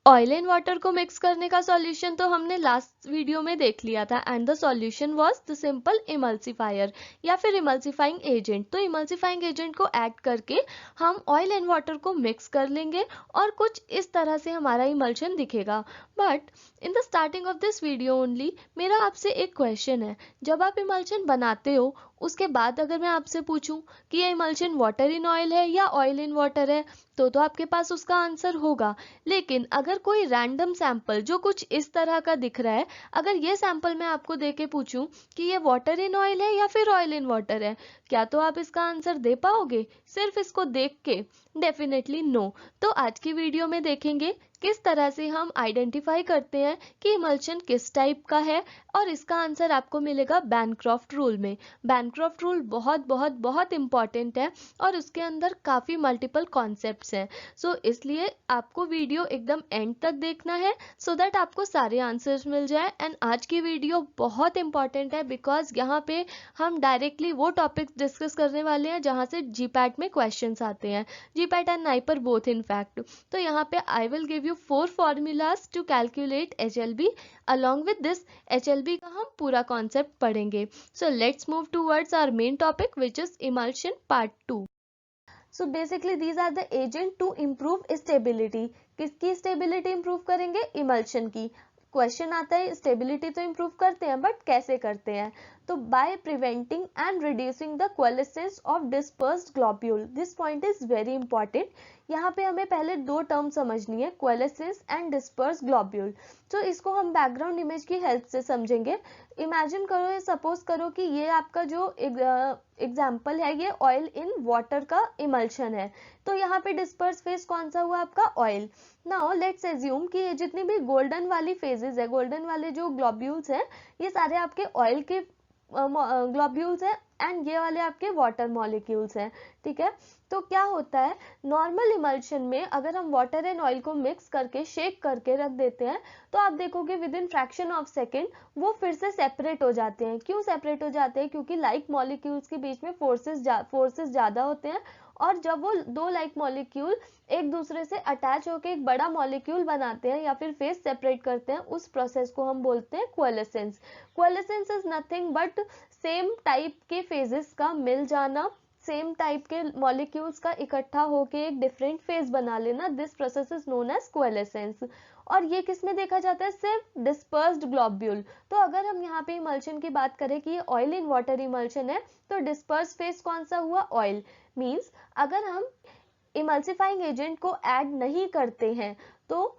Oil and water को mix करने का सॉल्यूशन तो हमने लास्ट वीडियो में देख लिया था and the solution was the simple emulsifier या फिर इमल्सिफाइंग एजेंट। तो इमल्सिफाइंग एजेंट को ऐड करके हम ऑयल एंड वाटर को मिक्स कर लेंगे और कुछ इस तरह से हमारा इमल्शन दिखेगा। But in the starting of this video only मेरा आपसे एक क्वेश्चन है, जब आप इमल्शन बनाते हो उसके बाद अगर मैं आपसे पूछूं कि ये इमल्शन वाटर इन ऑयल है या ऑयल इन वाटर है, तो आपके पास उसका आंसर होगा। लेकिन अगर कोई रैंडम सैंपल जो कुछ इस तरह का दिख रहा है, अगर ये सैंपल मैं आपको दे के पूछूं कि ये वाटर इन ऑयल है या फिर ऑयल इन वाटर है, क्या तो आप इसका आंसर दे पाओगे सिर्फ इसको देख के? Definitely no. तो आज की वीडियो में देखेंगे किस तरह से हम आइडेंटिफाई करते हैं कि इमल्शन किस टाइप का है, और इसका आंसर आपको मिलेगा बैनक्रॉफ्ट रूल में। बैनक्रॉफ्ट रूल बहुत बहुत बहुत इंपॉर्टेंट है और उसके अंदर काफ़ी मल्टीपल कॉन्सेप्ट्स हैं। सो इसलिए आपको वीडियो एकदम एंड तक देखना है सो दैट आपको सारे आंसर्स मिल जाए। एंड आज की वीडियो बहुत इंपॉर्टेंट है बिकॉज यहाँ पे हम डायरेक्टली वो टॉपिक्स डिस्कस करने वाले हैं जहाँ से जीपैट में क्वेश्चंस आते हैं, GPAT and NIPER both in fact. तो यहाँ पे I will give you 4 formulas to calculate HLB। Along with this HLB का हम पूरा कॉन्सेप्ट पढ़ेंगे। So let's move towards our main topic, which is emulsion part 2. So basically these are the agent to improve stability. किसकी stability improve करेंगे? emulsion की। Question आता है stability तो इम्प्रूव करते हैं बट कैसे करते हैं? तो by preventing and reducing the coalescence of dispersed globule. This point is very important. यहाँ पे हमें पहले दो टर्म समझनी है, कोएलिसेंस एंड डिस्पर्स्ड ग्लोब्यूल। तो इसको हम बैकग्राउंड इमेज की हेल्प से समझेंगे। इमेजिन करो या सपोज करो कि ये आपका जो एग्जाम्पल है ये ऑयल इन वाटर का इमल्शन है। तो यहाँ पे डिस्पर्स फेज कौन सा हुआ आपका? ऑयल। नाउ लेट्स एज्यूम कि ये जितनी भी गोल्डन वाली फेजेस है, गोल्डन वाले जो ग्लोब्यूल्स हैं, ये सारे आपके ऑयल के ग्लोब्यूल्स हैं एंड ये वाले आपके वाटर मॉलिक्यूल्स हैं। ठीक है, तो क्या होता है नॉर्मल इमल्शन में अगर हम वाटर एंड ऑयल को मिक्स करके शेक करके रख देते हैं तो आप देखोगे with in fraction of second वो फिर से सेपरेट हो जाते हैं। क्यों सेपरेट हो जाते हैं? क्योंकि लाइक मॉलिक्यूल्स के बीच में फोर्सेस ज्यादा होते हैं, और जब वो दो लाइक मॉलिक्यूल एक दूसरे से अटैच होकर एक बड़ा मॉलिक्यूल बनाते हैं या फिर फेस सेपरेट करते हैं, उस प्रोसेस को हम बोलते हैं coalescence. Coalescence is nothing but same type के फेजेस का मिल जाना, सेम टाइप के मॉलिक्यूल्स का इकट्ठा होके एक डिफरेंट फेज बना लेना। This process is known as coalescence. और ये किस में देखा जाता है? सिर्फ डिस्पर्स्ड ग्लोब्यूल। तो अगर हम यहाँ पे इमल्शन की बात करें कि ये ऑयल इन वाटर इमल्शन है, तो डिस्पर्स फेज कौन सा हुआ? ऑयल। मींस अगर हम इमल्सिफाइंग एजेंट को ऐड नहीं करते हैं तो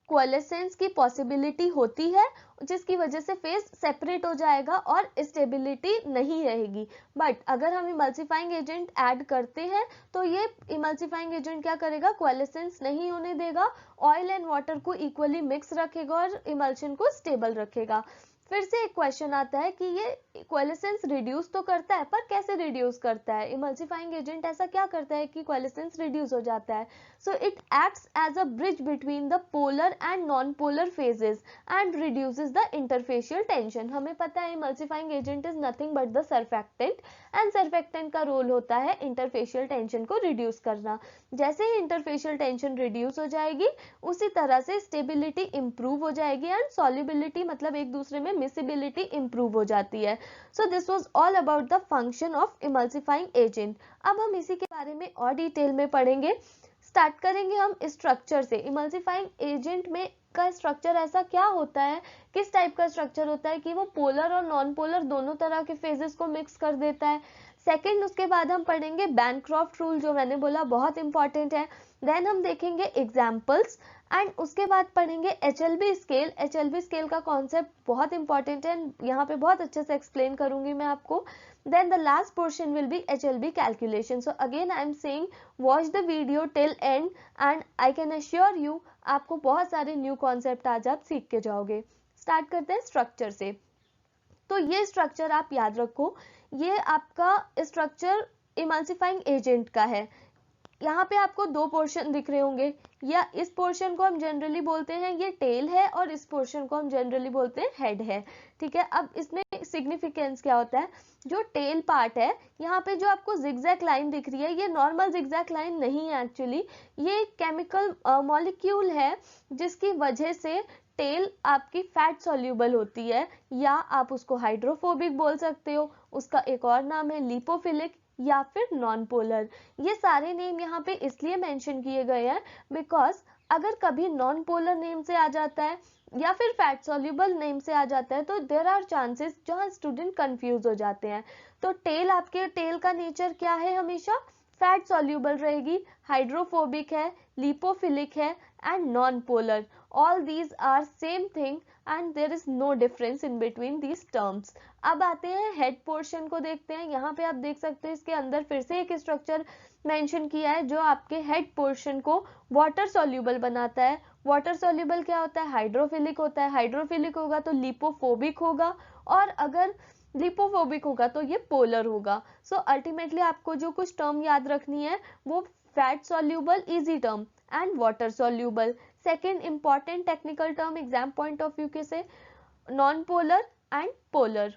कोएलिसेंस की पॉसिबिलिटी होती है, जिसकी वजह से फेज सेपरेट हो जाएगा और स्टेबिलिटी नहीं रहेगी। बट अगर हम इमल्सिफाइंग एजेंट ऐड करते हैं तो ये इमल्सिफाइंग एजेंट क्या करेगा? कोएलिसेंस नहीं होने देगा, ऑयल एंड वाटर को इक्वली मिक्स रखेगा और इमल्शन को स्टेबल रखेगा। फिर से एक क्वेश्चन आता है कि ये कोएलिसेंस रिड्यूस तो करता है, पर कैसे रिड्यूस करता है? इमल्सिफाइंग एजेंट ऐसा क्या करता है कि कोएलिसेंस रिड्यूस हो जाता है? So it acts as a bridge between the polar and non polar phases and reduces the interfacial tension. हमें पता है emulsifying agent is nothing but the surfactant, and surfactant का रोल होता है इंटरफेशियल टेंशन को रिड्यूस करना। जैसे ही interfacial tension reduce हो जाएगी उसी तरह से स्टेबिलिटी इंप्रूव हो जाएगी एंड सॉल्युबिलिटी मतलब एक दूसरे में मिसिबिलिटी इंप्रूव हो जाती है। So this was all about the function of emulsifying agent. अब हम इसी के बारे में और डिटेल में पढ़ेंगे। स्टार्ट करेंगे हम स्ट्रक्चर से। इमल्सिफाइंग एजेंट में का स्ट्रक्चर ऐसा क्या होता है, किस टाइप का स्ट्रक्चर होता है कि वो पोलर और नॉन पोलर दोनों तरह के फेजेस को मिक्स कर देता है। सेकंड, उसके बाद हम पढ़ेंगे बैनक्रॉफ्ट रूल, जो मैंने बोला बहुत इंपॉर्टेंट है। देन हम देखेंगे एग्जाम्पल्स एंड उसके बाद पढ़ेंगे HLB स्केल। HLB स्केल का कॉन्सेप्ट बहुत इंपॉर्टेंट है, यहाँ पे बहुत अच्छे से एक्सप्लेन करूंगी मैं आपको। Then the last portion will be HLB calculation. So again I am saying watch the video till end and I can assure you आपको बहुत सारे न्यू कॉन्सेप्ट आज आप सीख के जाओगे। स्टार्ट करते हैं स्ट्रक्चर से। तो ये स्ट्रक्चर आप याद रखो, ये आपका स्ट्रक्चर इमल्सिफाइंग एजेंट का है। यहाँ पे आपको दो पोर्शन दिख रहे होंगे, या इस पोर्शन को हम जनरली बोलते हैं ये टेल है और इस पोर्शन को हम जनरली बोलते हैं हेड है। ठीक है, अब इसमें सिग्निफिकेंस क्या होता है, जो टेल पार्ट है यहाँ पे जो आपको जिगजैग लाइन दिख रही है ये नॉर्मल जिगजैग लाइन नहीं है एक्चुअली, ये केमिकल मॉलिक्यूल है जिसकी वजह से टेल आपकी फैट सॉल्यूबल होती है, या आप उसको हाइड्रोफोबिक बोल सकते हो, उसका एक और नाम है लिपोफिलिक या फिर नॉन पोलर। ये सारे नेम यहाँ पे इसलिए मेंशन किए गए हैं बिकॉज अगर कभी नॉन पोलर नेम से आ जाता है या फिर फैट सॉल्यूबल नेम से आ जाता है तो देयर आर चांसेस जहाँ स्टूडेंट कंफ्यूज हो जाते हैं। तो टेल, आपके टेल का नेचर क्या है, हमेशा फैट सॉल्यूबल रहेगी, हाइड्रोफोबिक है, लिपोफिलिक है and non polar. All these are same thing and there is no difference in between these terms. अब आते हैं हेड पोर्शन को देखते हैं। यहाँ पे आप देख सकते हैं इसके अंदर फिर से एक स्ट्रक्चर मेंशन किया है जो आपके हेड पोर्शन को वाटर सॉल्यूबल बनाता है। वाटर सॉल्यूबल क्या होता है, हाइड्रोफिलिक होता है, हाइड्रोफिलिक होगा तो लिपोफोबिक होगा, और अगर लिपोफोबिक होगा तो ये पोलर होगा। सो अल्टीमेटली आपको जो कुछ टर्म याद रखनी है वो fat soluble, easy term, and water soluble. Second important technical term exam point of view के से नॉन पोलर एंड पोलर।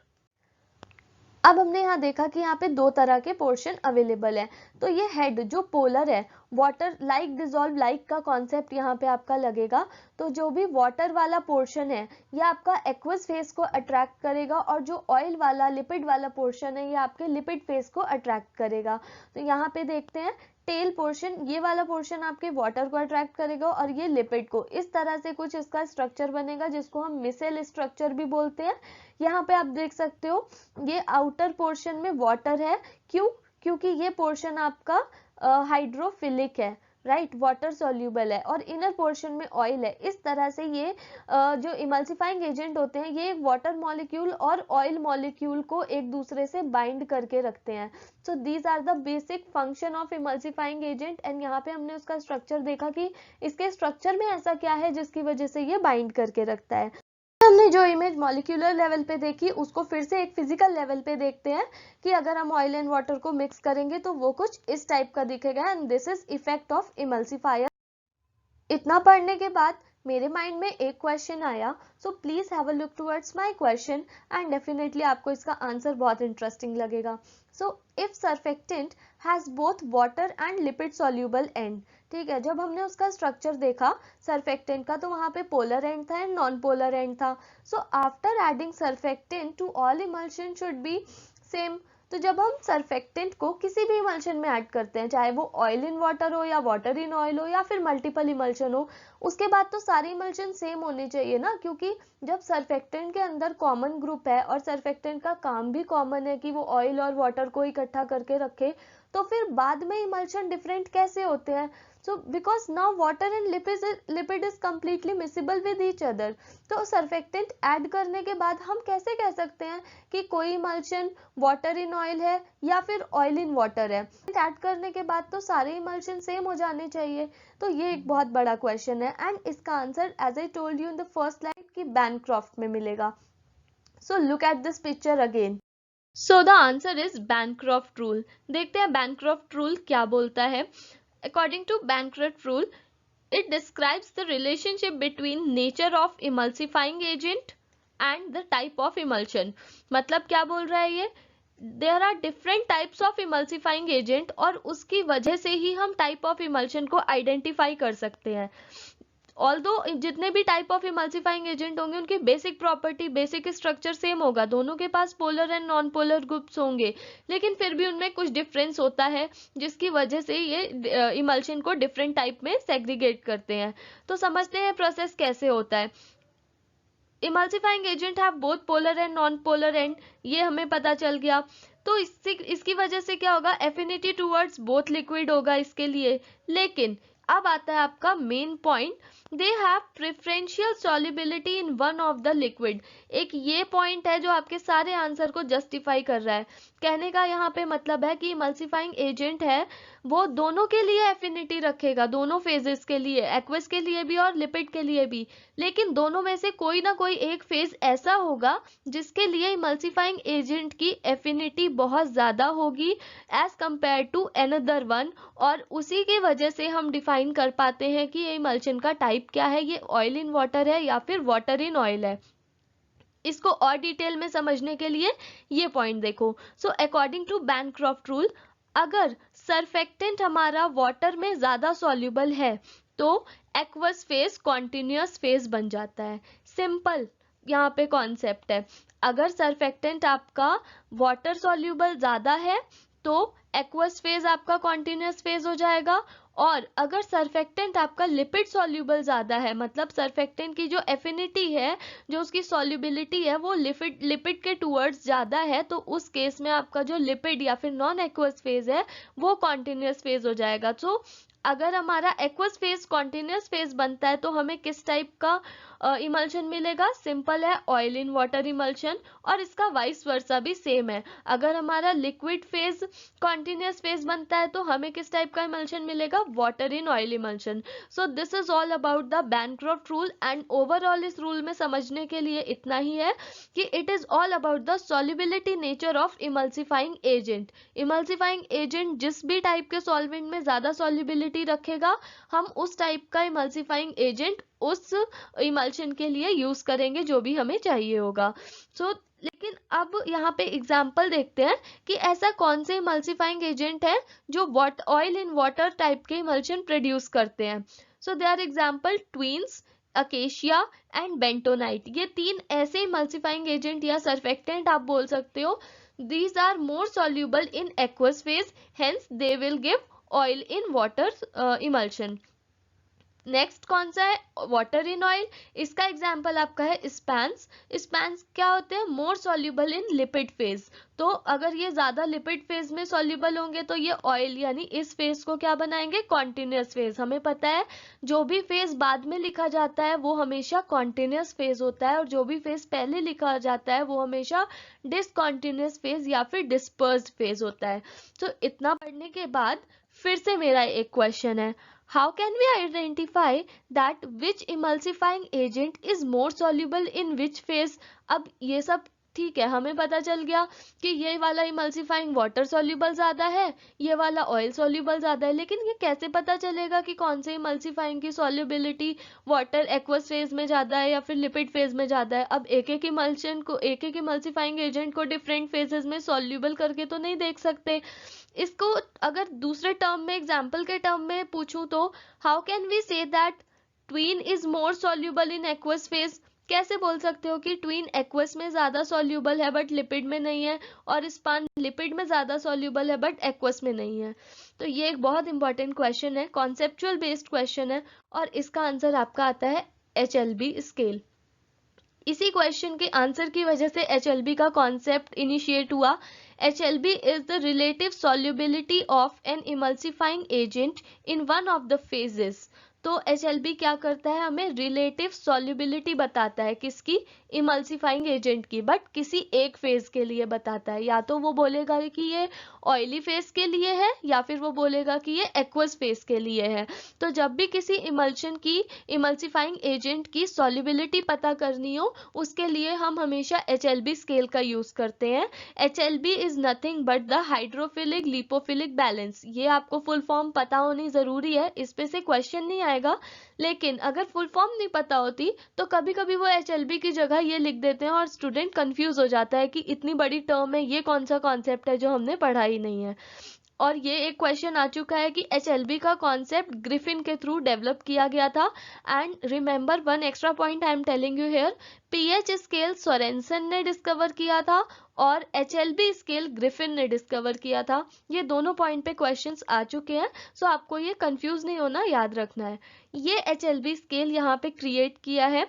अब हमने यहाँ देखा कि यहाँ पे दो तरह के पोर्शन अवेलेबल है। तो ये हेड जो पोलर है, वाटर लाइक डिजॉल्व लाइक का कॉन्सेप्ट यहाँ पे आपका लगेगा। तो जो भी वाटर वाला पोर्शन है ये आपका एक्वस फेस को अट्रैक्ट करेगा, और जो ऑयल वाला लिपिड वाला पोर्शन है ये आपके लिपिड फेस को अट्रैक्ट करेगा। तो यहाँ पे देखते हैं टेल पोर्शन, ये वाला पोर्शन आपके वाटर को अट्रैक्ट करेगा और ये लिपिड को। इस तरह से कुछ इसका स्ट्रक्चर बनेगा जिसको हम मिसेल स्ट्रक्चर भी बोलते हैं। यहाँ पे आप देख सकते हो ये आउटर पोर्शन में वाटर है, क्यों, क्योंकि ये पोर्शन आपका हाइड्रोफिलिक है, राइट, वाटर सॉल्यूबल है, और इनर पोर्शन में ऑयल है। इस तरह से ये जो इमल्सिफाइंग एजेंट होते हैं ये वाटर मॉलिक्यूल और ऑयल मॉलिक्यूल को एक दूसरे से बाइंड करके रखते हैं। So these are the basic function of emulsifying agent. And यहाँ पे हमने उसका स्ट्रक्चर देखा कि इसके स्ट्रक्चर में ऐसा क्या है जिसकी वजह से ये बाइंड करके रखता है। हमने जो इमेज मॉलिक्यूलर लेवल पे देखी उसको फिर से एक फिजिकल लेवल पे देखते हैं कि अगर हम ऑयल एंड वाटर को मिक्स करेंगे तो वो कुछ इस टाइप का दिखेगा, and this is effect of emulsifier. इतना पढ़ने के बाद मेरे माइंड में एक क्वेश्चन आया, so please have a look towards my question and definitely आपको इसका आंसर बहुत इंटरेस्टिंग लगेगा। So if surfactant has both water and lipid soluble and, ठीक है, जब हमने उसका स्ट्रक्चर देखा सर्फेक्टेंट का तो वहां पे पोलर एंड था एंड नॉन पोलर एंड था। So after adding surfactant to all emulsion should be same. तो जब हम सर्फेक्टेंट को किसी भी इमल्शन में ऐड करते हैं, चाहे वो ऑयल इन वाटर हो या वाटर इन ऑयल हो या फिर मल्टीपल इमल्शन हो, उसके बाद तो सारे इमल्शन सेम होने चाहिए ना, क्योंकि जब सर्फेक्टेंट के अंदर कॉमन ग्रुप है और सर्फेक्टेंट का काम भी कॉमन है कि वो ऑयल और वाटर को इकट्ठा करके रखे, तो फिर बाद में इमल्शन डिफरेंट कैसे होते हैं। So because now water and lipid is completely miscible with each other. तो सर्फेक्टेंट ऐड करने के बाद हम कैसे कह सकते हैं कि कोई इमल्शन वाटर इन ऑयल है या फिर ऑयल इन वाटर है। ऐड करने के बाद तो सारे इमल्शन सेम हो जाने चाहिए। तो ये एक बहुत बड़ा क्वेश्चन है एंड इसका answer as I told you in the first line कि बैनक्रॉफ्ट में मिलेगा। So look at this picture again. So the answer is Bancroft rule. देखते हैं बैनक्रॉफ्ट रूल क्या बोलता है। According to Bancroft rule, it describes the relationship between nature of emulsifying agent and the type of emulsion. मतलब क्या बोल रहा है ये, there are different types of emulsifying agent और उसकी वजह से ही हम type of emulsion को identify कर सकते हैं। ऑल्दो जितने भी टाइप ऑफ इमल्सिफाइंग एजेंट होंगे उनकी basic property, basic structure same होगा, दोनों के पास polar and non polar groups होंगे, लेकिन फिर भी उनमें कुछ डिफरेंस होता है जिसकी वजह से ये इमल्शन को डिफरेंट टाइप में सेग्रीगेट करते हैं। तो समझते हैं प्रोसेस कैसे होता है। Emulsifying agent have both polar and non polar and, ये हमें पता चल गया। तो इसकी वजह से क्या होगा, एफिनिटी टुवर्ड्स बोथ लिक्विड होगा इसके लिए। लेकिन अब आता है आपका main point, they have preferential solubility in one of the liquid. एक ये पॉइंट है जो आपके सारे आंसर को जस्टिफाई कर रहा है। कहने का यहाँ पे मतलब है कि इमल्सिफाइंग एजेंट है वो दोनों के लिए एफिनिटी रखेगा, दोनों फेजेस के लिए, एक्वस के लिए भी और लिपिड के लिए भी, लेकिन दोनों में से कोई ना कोई एक फेज ऐसा होगा जिसके लिए इमल्सिफाइंग एजेंट की एफिनिटी बहुत ज्यादा होगी as compare to another one, और उसी की वजह से हम डिफाइन कर पाते हैं कि ये इमल्शन का टाइप क्या है, ये ऑयल इन वाटर है या फिर वाटर इन ऑयल है। इसको और डिटेल में समझने के लिए ये पॉइंट देखो। So according to Bancroft rule, अगर सरफेक्टेंट हमारा वाटर में ज्यादा सॉल्युबल है तो एक्वस फेज कॉन्टिन्यूअस फेज बन जाता है। सिंपल यहाँ पे कॉन्सेप्ट है। अगर सरफेक्टेंट आपका वाटर सॉल्युबल ज्यादा है तो एक्वस फेज आपका कॉन्टिन्यूअस फेज हो जाएगा, और अगर सरफेक्टेंट आपका लिपिड सॉल्युबल ज्यादा है, मतलब सरफेक्टेंट की जो एफिनिटी है, जो उसकी सॉल्युबिलिटी है वो लिपिड के टूवर्ड्स ज्यादा है, तो उस केस में आपका जो लिपिड या फिर नॉन एक्वस फेज है वो कॉन्टिन्यूअस फेज हो जाएगा। सो अगर हमारा एक्वस फेज कॉन्टिन्यूअस फेज बनता है तो हमें किस टाइप का इमल्शन मिलेगा? सिंपल है, ऑयल इन वाटर इमल्शन, और इसका वाइस वर्सा भी सेम है। अगर हमारा लिक्विड फेज कॉन्टिन्यूअस फेज बनता है तो हमें किस टाइप का इमल्शन मिलेगा? Water in oil emulsion. So this is all about the Bancroft rule, and overall इस रूल में समझने के लिए इतना ही है कि it is all about the solubility nature of emulsifying agent. Emulsifying agent जिस भी टाइप के सॉल्वेंट में ज्यादा सॉल्युबिलिटी रखेगा, हम उस टाइप का इमल्सिफाइंग एजेंट उस इमल्शन के लिए यूज करेंगे जो भी हमें चाहिए होगा। सो लेकिन अब यहाँ पे एग्जाम्पल देखते हैं कि ऐसा कौन से इमल्सिफाइंग एजेंट है जो ऑयल इन वाटर टाइप के इमल्शन प्रोड्यूस करते हैं। So they are example tweens, acacia and bentonite. ये तीन ऐसे इमल्सिफाइंग एजेंट या सरफेक्टेंट आप बोल सकते हो। These are more soluble in aqueous phase, hence they will give oil in water emulsion. Next कौन सा है? Water in oil. इसका एग्जाम्पल आपका है स्पैंस। स्पैंस क्या होते हैं? मोर सॉल्युबल इन लिपिड फेज। तो अगर ये ज्यादा लिपिड फेज में सॉल्युबल होंगे तो ये ऑयल यानी इस फेज को क्या बनाएंगे? Continuous phase. हमें पता है जो भी फेज बाद में लिखा जाता है वो हमेशा कॉन्टिन्यूअस फेज होता है, और जो भी फेज पहले लिखा जाता है वो हमेशा डिसकॉन्टिन्यूअस फेज या फिर डिस्पर्स्ड फेज होता है। तो इतना पढ़ने के बाद फिर से मेरा एक क्वेश्चन है, how can we identify that which emulsifying agent is more soluble in which phase? अब ये सब ठीक है, हमें पता चल गया कि ये वाला इमल्सिफाइंग वाटर सॉल्युबल ज्यादा है, ये वाला ऑयल सॉल्युबल ज्यादा है, लेकिन ये कैसे पता चलेगा कि कौन से इमल्सिफाइंग की सॉल्युबिलिटी वाटर एक्वस फेज में ज्यादा है या फिर लिपिड फेज में ज्यादा है? अब एक एक इमल्शन को, एक एक इमल्सिफाइंग एजेंट को डिफरेंट फेजेस में सॉल्युबल करके तो नहीं देख सकते। इसको अगर दूसरे टर्म में, एग्जाम्पल के टर्म में पूछूं तो how can we say that tween is more soluble in aqueous phase? कैसे बोल सकते हो कि ट्वीन एक्वस में ज्यादा सॉल्युबल है बट लिपिड में नहीं है, और स्पान लिपिड में ज्यादा सॉल्युबल है बट एक्वस में नहीं है? तो ये एक बहुत इंपॉर्टेंट क्वेश्चन है, कॉन्सेप्चुअल बेस्ड क्वेश्चन है, और इसका आंसर आपका आता है HLB स्केल। इसी क्वेश्चन के आंसर की वजह से HLB का कॉन्सेप्ट इनिशिएट हुआ। HLB is the relative solubility of an emulsifying agent in one of the phases. तो HLB क्या करता है? हमें रिलेटिव सॉल्युबिलिटी बताता है, किसकी? इमल्सिफाइंग एजेंट की, बट किसी एक फेज के लिए बताता है। या तो वो बोलेगा कि ये ऑयली फेज के लिए है, या फिर वो बोलेगा कि ये एक्वस फेज के लिए है। तो जब भी किसी इमल्शन की, इमल्सिफाइंग एजेंट की सॉल्युबिलिटी पता करनी हो, उसके लिए हम हमेशा HLB स्केल का यूज करते हैं। HLB is nothing but the hydrophilic lipophilic balance. ये आपको फुल फॉर्म पता होनी जरूरी है, इस पे से क्वेश्चन नहीं आएगा, लेकिन अगर फुल फॉर्म नहीं पता होती तो कभी कभी वो HLB की जगह ये लिख देते हैं और स्टूडेंट कंफ्यूज हो जाता है कि इतनी बड़ी टर्म है, ये कौन सा कॉन्सेप्ट है जो हमने पढ़ा ही नहीं है। और ये एक क्वेश्चन आ चुका है कि HLB का कॉन्सेप्ट ग्रिफिन के थ्रू डेवलप किया गया था। And remember one extra point I am telling you here, pH scale Sorensen ने डिस्कवर किया था और HLB स्केल ग्रिफिन ने डिस्कवर किया था। ये दोनों पॉइंट पे क्वेश्चंस आ चुके हैं, सो आपको ये कंफ्यूज नहीं होना, याद रखना है। ये HLB स्केल यहाँ पे क्रिएट किया है।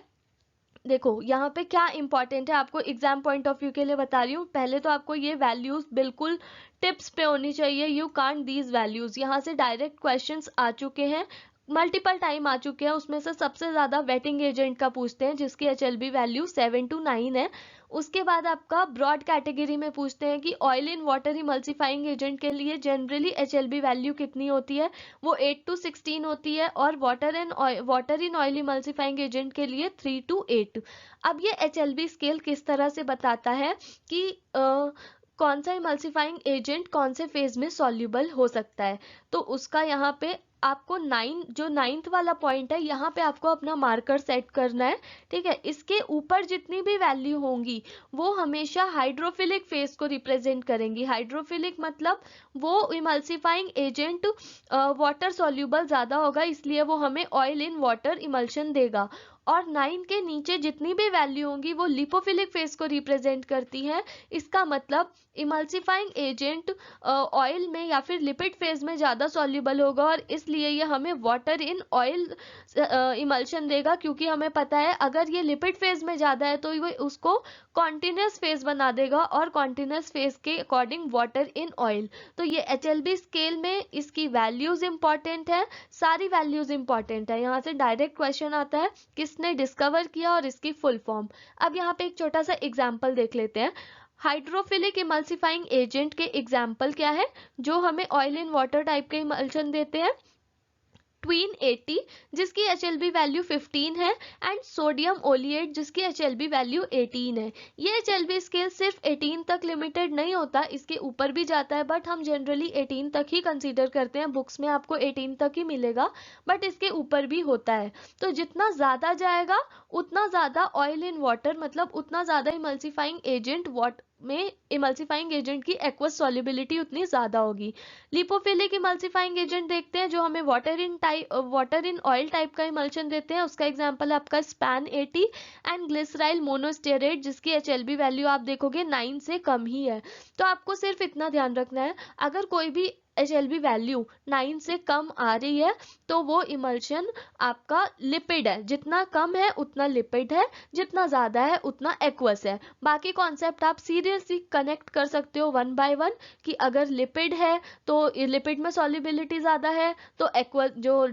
देखो यहाँ पे क्या इंपॉर्टेंट है, आपको एग्जाम पॉइंट ऑफ व्यू के लिए बता रही हूँ। पहले तो आपको ये वैल्यूज बिल्कुल टिप्स पे होनी चाहिए, यू कांट दीज वैल्यूज। यहाँ से डायरेक्ट क्वेश्चंस आ चुके हैं, मल्टीपल टाइम आ चुके हैं। उसमें से सबसे ज्यादा वेटिंग एजेंट का पूछते हैं जिसकी HLB वैल्यू 7 to 9 है, उसके बाद आपका ब्रॉड कैटेगरी में पूछते हैं कि oil in water emulsifying agent के लिए जनरली HLB वैल्यू कितनी होती है, वो 8 to 16 होती है, और water in oil emulsifying agent के लिए 3 to 8। अब ये HLB स्केल किस तरह से बताता है कि कौन सा इमल्सिफाइंग एजेंट कौन से फेज में सॉल्युबल हो सकता है, तो उसका यहाँ पे आपको जो 9th वाला पॉइंट है, यहाँ पे आपको अपना मार्कर सेट करना है, ठीक है। इसके ऊपर जितनी भी वैल्यू होंगी वो हमेशा हाइड्रोफिलिक फेज को रिप्रेजेंट करेंगी। हाइड्रोफिलिक मतलब वो इमल्सिफाइंग एजेंट वाटर सॉल्युबल ज्यादा होगा, इसलिए वो हमें ऑयल इन वाटर इमल्शन देगा। और 9 के नीचे जितनी भी वैल्यू होंगी वो लिपोफिलिक फेज को रिप्रेजेंट करती है। इसका मतलब इमल्सिफाइंग एजेंट ऑयल में या फिर लिपिड फेज में ज्यादा सॉल्युबल होगा, और इसलिए ये हमें वाटर इन ऑयल इमल्शन देगा, क्योंकि हमें पता है अगर ये लिपिड फेज में ज्यादा है तो ये उसको कॉन्टिन्यूस फेज बना देगा, और कॉन्टिन्यूस फेज के अकॉर्डिंग वाटर इन ऑयल। तो ये HLB स्केल में इसकी वैल्यूज इंपॉर्टेंट है, सारी वैल्यूज इंपॉर्टेंट है। यहाँ से डायरेक्ट क्वेश्चन आता है किसने डिस्कवर किया और इसकी फुल फॉर्म। अब यहाँ पे एक छोटा सा एग्जाम्पल देख लेते हैं। हाइड्रोफिलिक इमल्सिफाइंग एजेंट के एग्जाम्पल क्या है जो हमें ऑयल इन वाटर टाइप के इमल्शन देते हैं? ट्वीन 80 जिसकी HLB वैल्यू 15 है, एंड सोडियम ओलिएट जिसकी HLB वैल्यू 18 है। ये HLB स्केल सिर्फ 18 तक लिमिटेड नहीं होता, इसके ऊपर भी जाता है, बट हम जनरली 18 तक ही कंसीडर करते हैं। बुक्स में आपको 18 तक ही मिलेगा, बट इसके ऊपर भी होता है। तो जितना ज्यादा जाएगा उतना ज्यादा ऑयल इन वाटर, मतलब उतना ज्यादा इमल्सिफाइंग एजेंट में इमल्सिफाइंग एजेंट की एक्वस सॉल्युबिलिटी उतनी ज्यादा होगी। लिपोफिलिक इमल्सिफाइंग एजेंट देखते हैं जो हमें वाटर इन ऑयल टाइप का इमल्शन देते हैं। उसका एग्जांपल आपका स्पैन 80 एंड ग्लिसराइल मोनोस्टेरेट जिसकी HLB वैल्यू आप देखोगे 9 से कम ही है। तो आपको सिर्फ इतना ध्यान रखना है, अगर कोई भी HLB वैल्यू 9 से कम आ रही है तो वो इमल्शन आपका लिपिड है। जितना कम है उतना लिपिड है, जितना ज्यादा है उतना एक्वस है। बाकी कॉन्सेप्ट आप सीरियसली कनेक्ट कर सकते हो वन बाय वन, कि अगर लिपिड है तो लिपिड में सॉल्युबिलिटी ज्यादा है तो एक्वस जो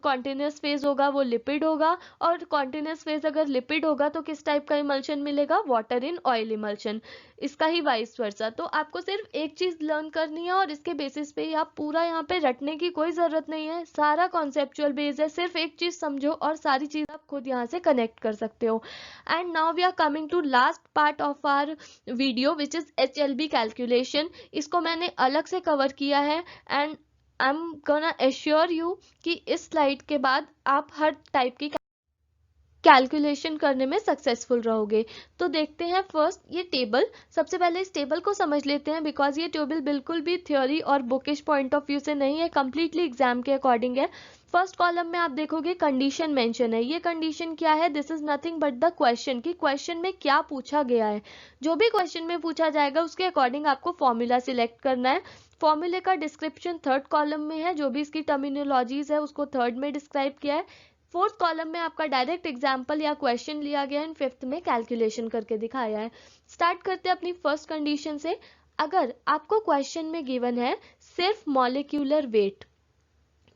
कॉन्टिन्यूस फेज होगा वो लिपिड होगा, और कॉन्टिन्यूस फेज अगर लिपिड होगा तो किस टाइप का इमल्शन मिलेगा? Water in oil emulsion. इसका ही वाइस वर्सा। तो आपको सिर्फ एक चीज लर्न करनी है और इसके बेसिस पे ही आप पूरा यहाँ पे रटने की कोई जरूरत नहीं है, सारा कॉन्सेप्चुअल बेस है। सिर्फ एक चीज समझो और सारी चीज आप खुद यहाँ से कनेक्ट कर सकते हो। And now we are coming to last part of our video which is HLB calculation. इसको मैंने अलग से कवर किया है, and I am gonna assure you कि इस स्लाइड के बाद आप हर टाइप की कैलकुलेशन करने में सक्सेसफुल रहोगे। तो देखते हैं फर्स्ट ये टेबल। सबसे पहले इस टेबल को समझ लेते हैं, बिकॉज ये टेबल बिल्कुल भी थ्योरी और बुकिश पॉइंट ऑफ व्यू से नहीं है, कंप्लीटली एग्जाम के अकॉर्डिंग है। फर्स्ट कॉलम में आप देखोगे कंडीशन मेंशन है। ये कंडीशन क्या है? This is nothing but the question, कि क्वेश्चन में क्या पूछा गया है। जो भी क्वेश्चन में पूछा जाएगा उसके अकॉर्डिंग आपको फॉर्मूला सिलेक्ट करना है। फॉर्मूले का डिस्क्रिप्शन थर्ड कॉलम में है, जो भी इसकी टर्मिनोलॉजीज है उसको थर्ड में डिस्क्राइब किया है। फोर्थ कॉलम में आपका डायरेक्ट एग्जाम्पल या क्वेश्चन लिया गया है, एंड फिफ्थ में कैलकुलेशन करके दिखाया है। स्टार्ट करते हैं अपनी फर्स्ट कंडीशन से। अगर आपको क्वेश्चन में गिवन है सिर्फ molecular weight,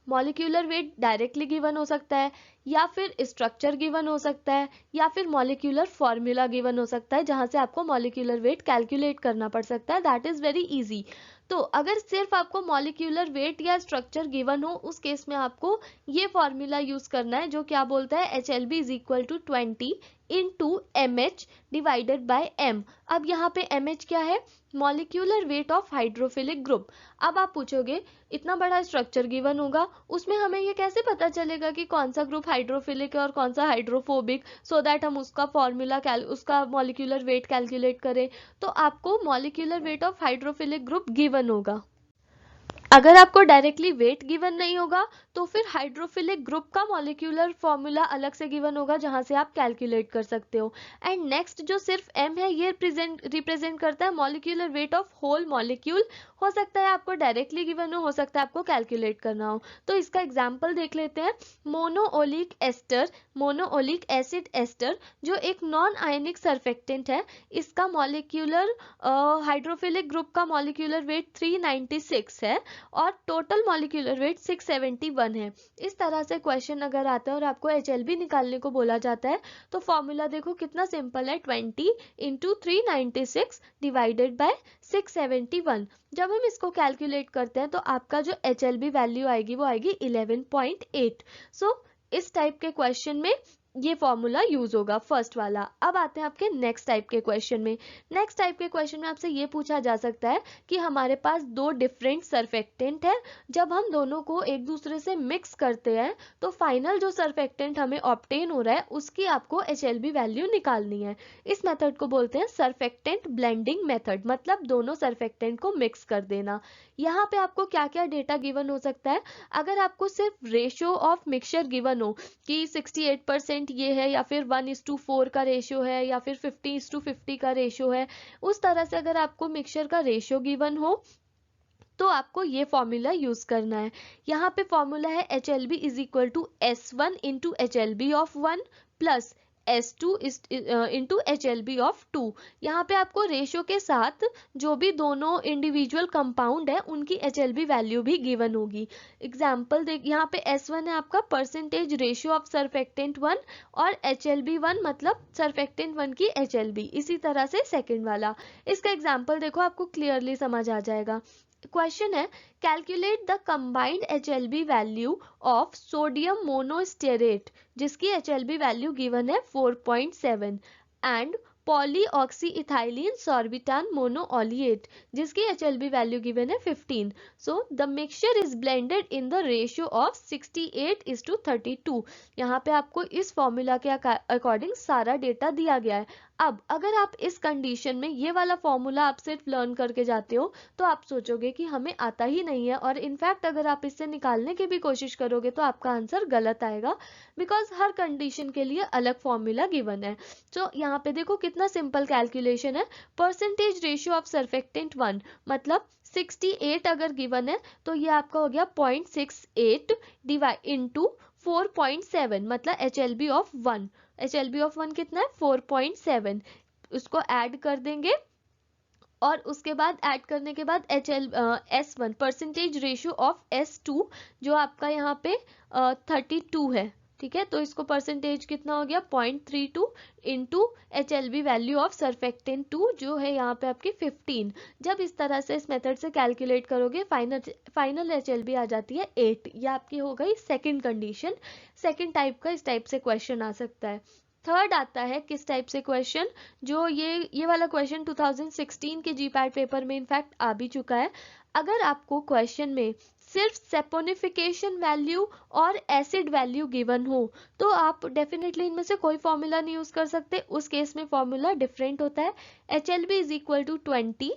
molecular weight directly given हो सकता है, या फिर स्ट्रक्चर गिवन हो सकता है, या फिर मॉलिक्यूलर फॉर्मूला गिवन हो सकता है जहां से आपको मॉलिक्यूलर वेट कैलकुलेट करना पड़ सकता है। That is very easy. तो अगर सिर्फ आपको मॉलिक्यूलर वेट या स्ट्रक्चर गिवन हो, उस केस में आपको ये फॉर्मूला यूज करना है जो क्या बोलता है? HLB is equal to 20 into MH divided by M। अब यहाँ पे MH क्या है? Molecular weight of hydrophilic group. अब आप पूछोगे इतना बड़ा स्ट्रक्चर गिवन होगा, उसमें हमें ये कैसे पता चलेगा कि कौन सा ग्रुप हाइड्रोफिलिक है और कौन सा हाइड्रोफोबिक, सो दैट हम उसका फॉर्मूला उसका मॉलिक्यूलर वेट कैलकुलेट करें? तो आपको molecular weight of hydrophilic group given होगा। अगर आपको डायरेक्टली वेट गिवन नहीं होगा तो फिर हाइड्रोफिलिक ग्रुप का मॉलिक्यूलर फॉर्मूला अलग से गिवन होगा जहां से आप कैलकुलेट कर सकते हो। एंड नेक्स्ट जो सिर्फ M है ये रिप्रेजेंट करता है molecular weight of whole molecule. हो सकता है आपको डायरेक्टली गिवन हो सकता है आपको कैलकुलेट करना हो। तो इसका एग्जाम्पल देख लेते हैं। मोनोओलिक एस्टर, मोनोओलिक एसिड एस्टर जो एक नॉन आयनिक सर्फेक्टेंट है, इसका मॉलिक्यूलर हाइड्रोफिलिक ग्रुप का मॉलिक्यूलर वेट 396 है और टोटल मॉलिक्यूलर वेट 671 1 है। इस तरह से क्वेश्चन अगर आता है और आपको HLB निकालने को बोला जाता है तो फॉर्मूला देखो कितना सिंपल है, 20 इंटू 396 डिवाइडेड बाय 671। जब हम इसको कैलकुलेट करते हैं तो आपका जो HLB वैल्यू आएगी वो आएगी 11.8। सो इस टाइप के क्वेश्चन में ये फॉर्मूला यूज होगा, फर्स्ट वाला। अब आते हैं आपके नेक्स्ट टाइप के क्वेश्चन में। नेक्स्ट टाइप के क्वेश्चन में आपसे ये पूछा जा सकता है कि हमारे पास दो डिफरेंट सर्फेक्टेंट है, जब हम दोनों को एक दूसरे से मिक्स करते हैं तो फाइनल जो सर्फेक्टेंट हमें ऑब्टेन हो रहा है उसकी आपको HLB वैल्यू निकालनी है। इस मेथड को बोलते हैं सर्फेक्टेंट ब्लेंडिंग मेथड, मतलब दोनों सर्फेक्टेंट को मिक्स कर देना। यहाँ पे आपको क्या क्या डेटा गिवन हो सकता है, अगर आपको सिर्फ रेशियो ऑफ मिक्सचर गिवन हो कि 68% ये है या फिर 1:4 का रेशियो है या फिर 50:50 का रेशियो है, उस तरह से अगर आपको मिक्सचर का रेशियो गिवन हो तो आपको ये फॉर्मूला यूज करना है। यहाँ पे फॉर्मूला है HLB is equal to S1 into HLB of 1 plus S2 into HLB of 2। यहाँ पे आपको रेशियो के साथ जो भी दोनों इंडिविजुअल कंपाउंड है उनकी HLB वैल्यू भी गिवन होगी। एग्जाम्पल देख, यहाँ पे S1 है आपका परसेंटेज रेशियो ऑफ सर्फेक्टेंट 1 और HLB 1 मतलब सर्फेक्टेंट 1 की HLB। इसी तरह से सेकेंड वाला, इसका एग्जाम्पल देखो आपको क्लियरली समझ आ जाएगा। क्वेश्चन है calculate the combined HLB value of sodium monostearate जिसकी HLB वैल्यू गिवन है 4.7 एंड पॉलीऑक्सी इथाइलिन सॉर्बिटान मोनोऑलिएट जिसकी HLB वैल्यू गिवन है 15। So the mixture is blended in the ratio of 68:32। यहाँ पे आपको इस फॉर्मूला के अकॉर्डिंग सारा डेटा दिया गया है। अब अगर आप इस कंडीशन में ये वाला फॉर्मूला आप सिर्फ लर्न करके जाते हो तो आप सोचोगे कि हमें आता ही नहीं है, और इनफैक्ट अगर आप इससे निकालने की भी कोशिश करोगे तो आपका आंसर गलत आएगा, बिकॉज हर कंडीशन के लिए अलग फॉर्मूला गिवन है। तो यहाँ पे देखो कितना सिंपल कैलकुलेशन है। परसेंटेज रेशियो ऑफ सर्फेक्टेंट 1 मतलब 68 अगर गिवन है तो ये आपका हो गया 0.68 डिवाइड इंटू 4.7 मतलब HLB ऑफ 1। HLB ऑफ 1 कितना है 4.7, उसको ऐड कर देंगे और उसके बाद ऐड करने के बाद S1 percentage ratio of S2 जो आपका यहाँ पे 32 है, ठीक है, तो इसको परसेंटेज कितना हो गया 0.32 into HLB value of surfactant 2 जो है यहाँ पे आपकी 15। जब इस तरह से इस मेथड से कैलकुलेट करोगे फाइनल HLB आ जाती है 8। ये आपकी हो गई सेकंड कंडीशन। सेकंड टाइप का इस टाइप से क्वेश्चन आ सकता है। थर्ड आता है किस टाइप से क्वेश्चन, जो ये वाला क्वेश्चन 2016 के GPAT पेपर में इनफैक्ट आ भी चुका है। अगर आपको क्वेश्चन में सिर्फ सेपोनिफिकेशन वैल्यू और एसिड वैल्यू गिवन हो तो आप डेफिनेटली इनमें से कोई फॉर्मूला नहीं यूज कर सकते। उस केस में फॉर्मूला डिफरेंट होता है। HLB is equal to 20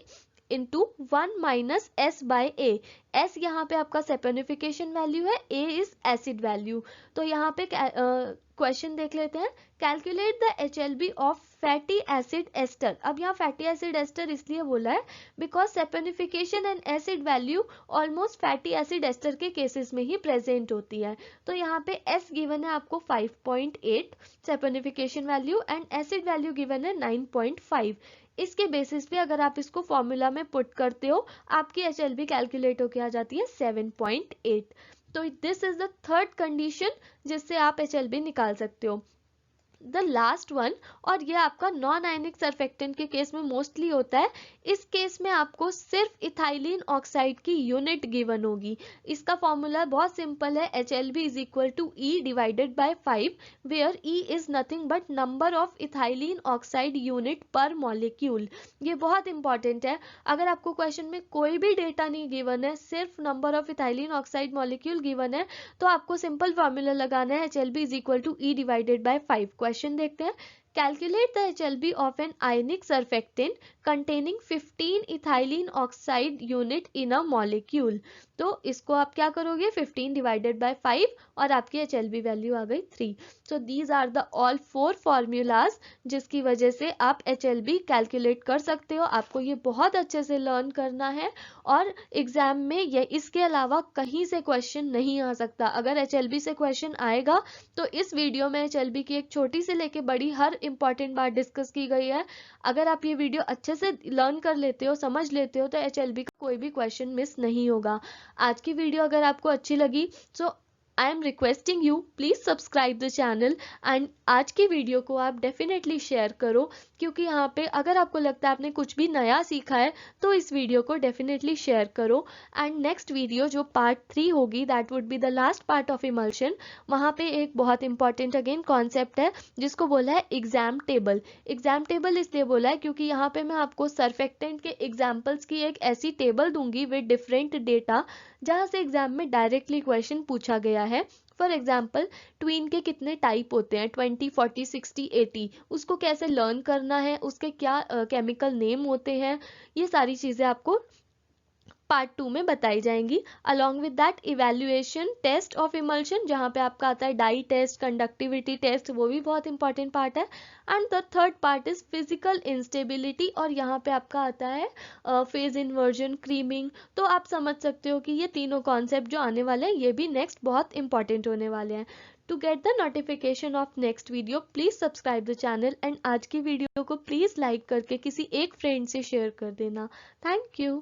into 1 minus S by A। S यहाँ पे आपका सेपोनिफिकेशन वैल्यू है, A इज एसिड वैल्यू। तो यहाँ पे क्वेश्चन देख लेते हैं। Calculate the HLB of fatty acid ester. अब यहाँ फैटी एसिड एस्टर इसलिए बोला है because saponification and acid value almost fatty acid ester के केसेस में ही प्रेजेंट होती है। तो यहाँ पे S गिवन है आपको 5.8 saponification value and acid value given है 9.5। इसके बेसिस पे अगर आप इसको फॉर्मूला में पुट करते हो आपकी HLB कैलकुलेट होके आ जाती है 7.8। तो this is the third condition जिससे आप HLB निकाल सकते हो। द लास्ट वन, और ये आपका नॉन आयनिक सर्फेक्टेंट के केस में मोस्टली होता है। इस केस में आपको सिर्फ इथाइलिन ऑक्साइड की यूनिट गिवन होगी। इसका फॉर्मूला बहुत सिंपल है, HLB is equal to E divided by 5 where E is nothing but number of ethylene oxide unit per molecule. ये बहुत इंपॉर्टेंट है। अगर आपको क्वेश्चन में कोई भी डेटा नहीं गिवन है, सिर्फ number of ethylene oxide molecule given है, तो आपको सिंपल फॉर्मूला लगाना है HLB is equal to E divided by 5। Question देखते हैं। Calculate the HLB of an ionic surfactant containing 15 ethylene oxide unit in a molecule. तो इसको आप क्या करोगे 15 डिवाइडेड बाय 5 और आपकी HLB वैल्यू आ गई 3। So these are the all 4 formulas जिसकी वजह से आप HLB कैलकुलेट कर सकते हो। आपको ये बहुत अच्छे से लर्न करना है और एग्जाम में ये इसके अलावा कहीं से क्वेश्चन नहीं आ सकता। अगर HLB से क्वेश्चन आएगा तो इस वीडियो में HLB की एक छोटी से लेके बड़ी हर इंपॉर्टेंट बात डिस्कस की गई है। अगर आप ये वीडियो अच्छे से लर्न कर लेते हो, समझ लेते हो, तो HLB का कोई भी क्वेश्चन मिस नहीं होगा। आज की वीडियो अगर आपको अच्छी लगी तो I am requesting you please subscribe the channel and आज की वीडियो को आप डेफिनेटली शेयर करो, क्योंकि यहाँ पे अगर आपको लगता है आपने कुछ भी नया सीखा है तो इस वीडियो को डेफिनेटली शेयर करो। एंड नेक्स्ट वीडियो जो पार्ट 3 होगी, that would be the last part of emulsion. वहाँ पे एक बहुत इंपॉर्टेंट अगेन कॉन्सेप्ट है जिसको बोला है एग्जाम टेबल। एग्जाम टेबल इसलिए बोला है क्योंकि यहाँ पे मैं आपको सर्फेक्टेंट के एग्जाम्पल्स की एक ऐसी टेबल दूंगी विद डिफरेंट डेटा, जहाँ से एग्जाम में डायरेक्टली क्वेश्चन पूछा गया है। फॉर एग्जाम्पल, ट्वीन के कितने टाइप होते हैं, 20, 40, 60, 80, उसको कैसे लर्न करना है, उसके क्या केमिकल नेम होते हैं, ये सारी चीज़ें आपको पार्ट 2 में बताई जाएंगी। Along with that evaluation test of emulsion, जहाँ पे आपका आता है डाई टेस्ट, कंडक्टिविटी टेस्ट, वो भी बहुत इंपॉर्टेंट पार्ट है। And the third part is physical instability, और यहाँ पे आपका आता है फेज इन्वर्जन, क्रीमिंग। तो आप समझ सकते हो कि ये तीनों कॉन्सेप्ट जो आने वाले हैं ये भी नेक्स्ट बहुत इंपॉर्टेंट होने वाले हैं। To get the notification of next video please subscribe the channel and आज की वीडियो को प्लीज लाइक करके किसी एक फ्रेंड से शेयर कर देना। Thank you.